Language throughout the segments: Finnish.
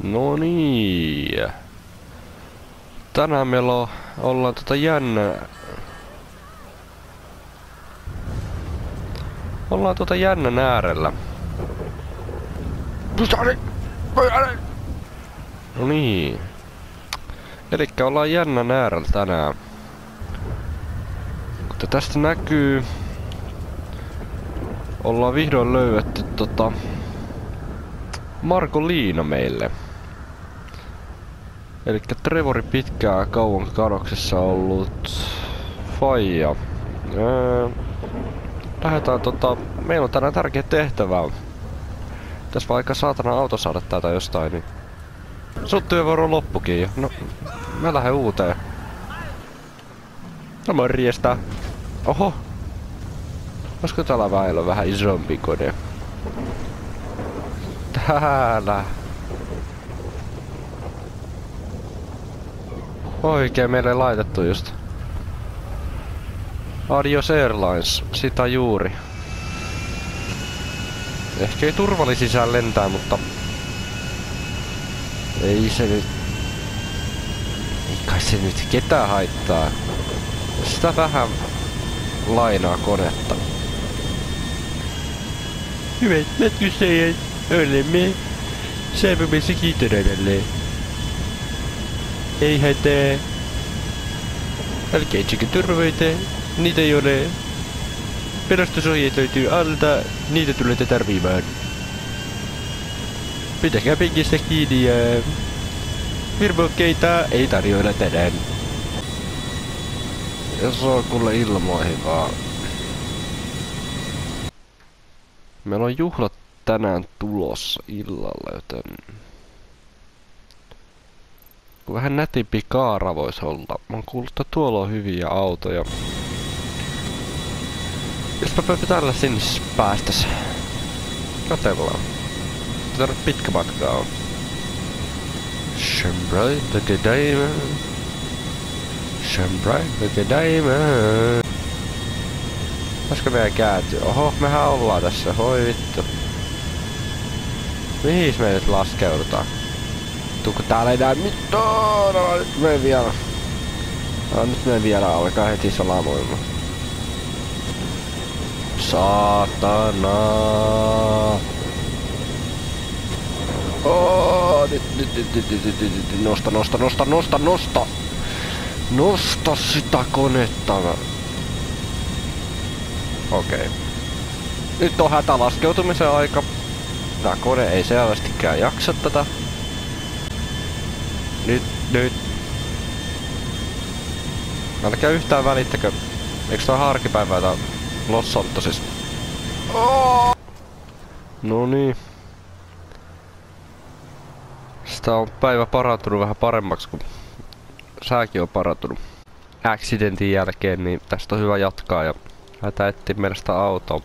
No niin. Tänään meillä ollaan jännän äärellä. No niin. Elikkä ollaan jännän äärellä tänään. Kuten tästä näkyy, ollaan vihdoin löydetty Margolina meille. Elikkä Trevori pitkään kauan kadoksessa ollut faija. Lähdetään meillä on tänään tärkeä tehtävä. Pitäis vaikka saatana auto saada täältä jostain, niin sun työvuoro loppukin jo. No, mä lähden uuteen. No morjesta. Oho. Olisiko täällä väillä vähän isompi kone? Täällä. Oikein meille laitettu just. Adios Airlines, sitä juuri. Ehkä ei turvallisisään lentää, mutta ei se nyt... Ei kai se nyt ketään haittaa. Sitä vähän lainaa konetta. Hyvät matkustajat, olemme saapumassa kiitoradalle. Ei hätää. Älkää etsikö turvavöitä, niitä ei ole. Pelastusohjeet löytyy alta, niitä tulette tarvimaan. Pitäkää penkistä kiinni ja... virvokkeita ei tarjoilla tänään. Ja se on kuule ilmoihin vaan. Meillä on juhlat tänään tulossa illalla, joten... Vähän nätimpi kaara vois olla. Mä oon kuullut, että tuolla on hyviä autoja. Jospa tällä sinne päästäs. Katsellaan. Tätä pitkä matka on. Shine bright like a diamond. Shine bright like a diamond. Olisiko meidän kääntyy? Oho, mehän ollaan tässä. Hoi vittu. Mihin me nyt laskeudutaan? Tuukko täällä ei näe mitään? No, nyt menen vielä. No, nyt menen vielä. Alkaa heti salamoimaan. Saatana! Nyt. Nosta. Nosta sitä konetta. Okei. Nyt on hätälaskeutumisen aika. Tää kone ei selvästikään jaksa tätä. Nyt. Älkää yhtään välittäkö. Eiks tää harkipäivää tää Los Santosis? No niin. Sitä on päivä parantunut vähän paremmaksi, kun sääkin on parantunut accidentin jälkeen, niin tästä on hyvä jatkaa ja lähdetään etsiä meille sitä autoa.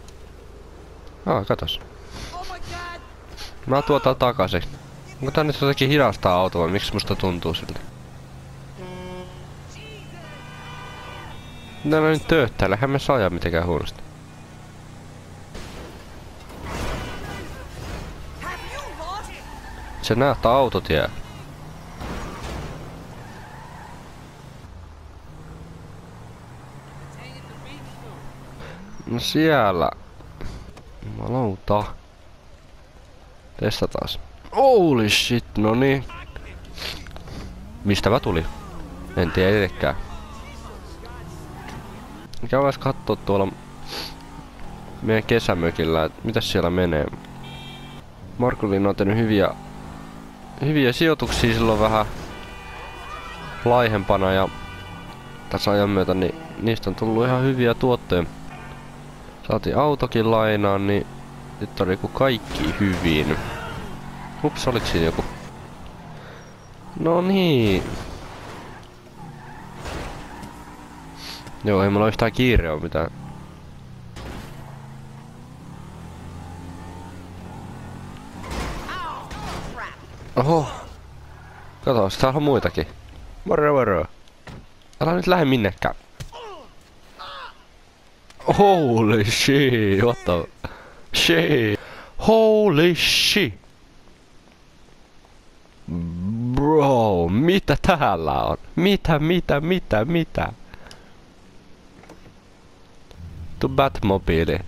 Katos. Mä tuotaan takaisin. Onko tää nyt jotenkin hidastaa autoa vai miksi musta tuntuu siltä? Mitä mä nyt tööttäillä? Eihän me saa ajaa mitenkään huonosti. Se näyttää autotie. No siellä. Jumalauta. Testataan. Holy shit, no niin. Mistä mä tuli? En tiedä etekään. Käydään kattoo tuolla meidän kesämökillä, että mitäs siellä menee. Margolina on tehnyt hyviä sijoituksia silloin vähän laihempana ja tässä ajan myötä niin niistä on tullut ihan hyviä tuotteita. Saatiin autokin lainaan, niin nyt on niinku kaikki hyvin. Ups, oliko siinä joku? No niin. Joo, ei mulla yhtään kiire oo mitään. Oho. Katos, täällä on muitakin. Moro. Älä nyt lähde minnekään. Holy shit, what the shit. Holy shit. Mitä täällä on? Mitä? Tu Batmobiili.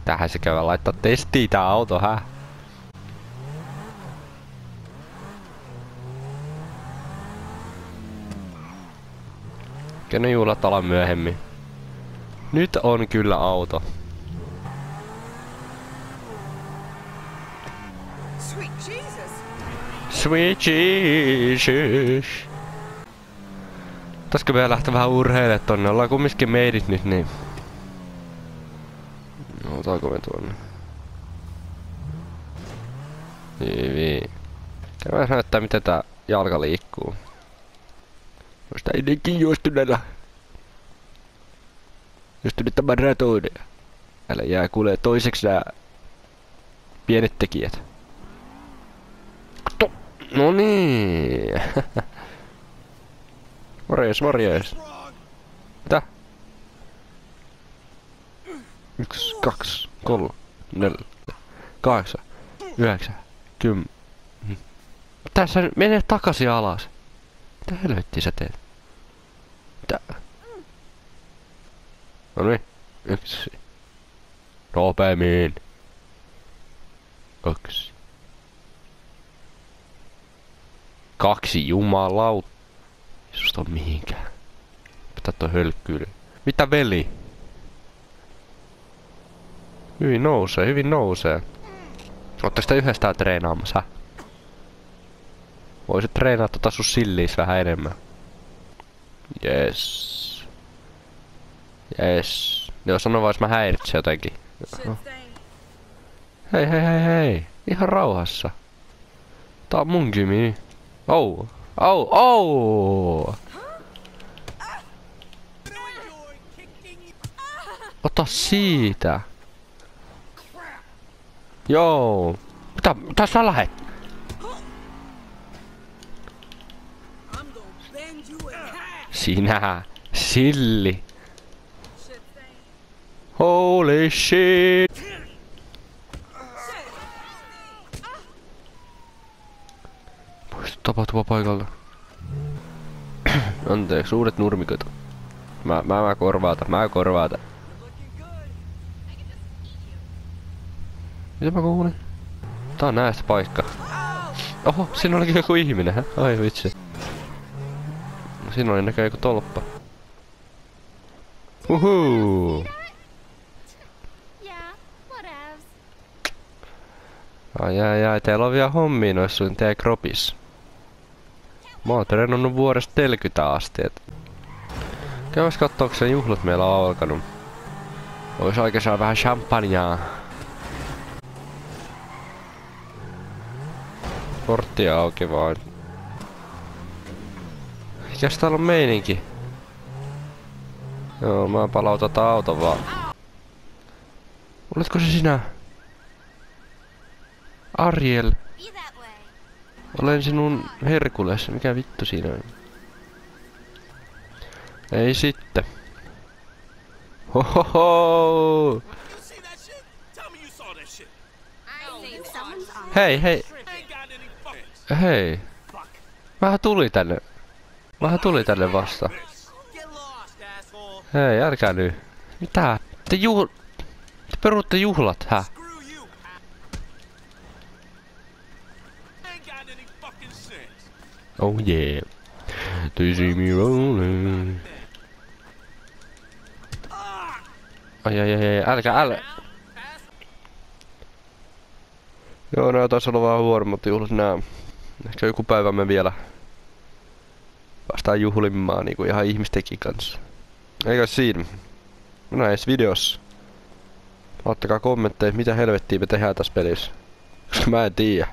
Tähän se käy laittaa testiin tää auto, hä? Kenen juhlat ala myöhemmin? Nyt on kyllä auto. Sweet Jesus. Pitäisikö meidän lähteä vähän urheilemaan tonne? Ollaan kumminkin meidit nyt, niin... No, otaanko me tuonne? Hyvin. Käydään näyttää, miten tää jalka liikkuu. Oista ennenkin juostuneella. Juostunut tämän ratoinen. Älä jää kuulee toiseksi nää... pienet tekijät. No niin. Morjes. Mitä? 1, 2, 3, 4, 8, 9, 10. Tässä menee takaisin alas. Mitä helvettiä sä teet? Mitä? Noniin. 1. Nopeammin. 2. 2, jumalaut. Jeesus on mihinkään. Pitää toi hölkkyyli. Mitä veli? Hyvin nousee. Ootteko sitä yhdestään treenaamassa? Voisit treenaa tota sun silliis vähän enemmän. Yes. Joo, sano vois mä häiritsen jotenkin. Hei. Ihan rauhassa. Tää on mun gymi. Oh. Ota siitä. Joo. Mitä sä lähet? Sinä. Silli. Holy shit. Poistu tapahtuva paikalta. Anteeksi, uudet nurmikot. Mä korvaata. Mitä mä kuulin? Tää on näistä paikka. Oho, siinä olikin joku ihminen, hä? Ai vitsi. Siinä oli näköjään joku tolppa. Uhuu! Ai, teillä on vielä hommia noissa sun teidän kropis. Mä oon treenannut vuodesta 40 asti, et... Käydäs kattoo, kun juhlat meillä on alkanut. Ois oikein saada vähän champagnea. Portti auki vaan. Mikäs täällä on meininki? Joo, mä palautan tää auton vaan. Oletko se sinä? Ariel. Olen sinun Herkules. Mikä vittu siinä on? Ei sitten. Hohoho! Hei. Mähän tuli tänne vasta. Hei, älkää nyt. Mitä? Te peruutte juhlat, hä? Oh yeah. They see me rolling. Ai, älä. Joo, nää taisi olla vaan huormat juhlat nää. Ehkä joku päivä me vielä päästään juhlimaan niinku ihan ihmistenkin kanssa. Eikä siinä. Näissä videossa. Laittakaa kommentteja, mitä helvettiä me tehdään tässä pelissä. Koska mä en tiedä.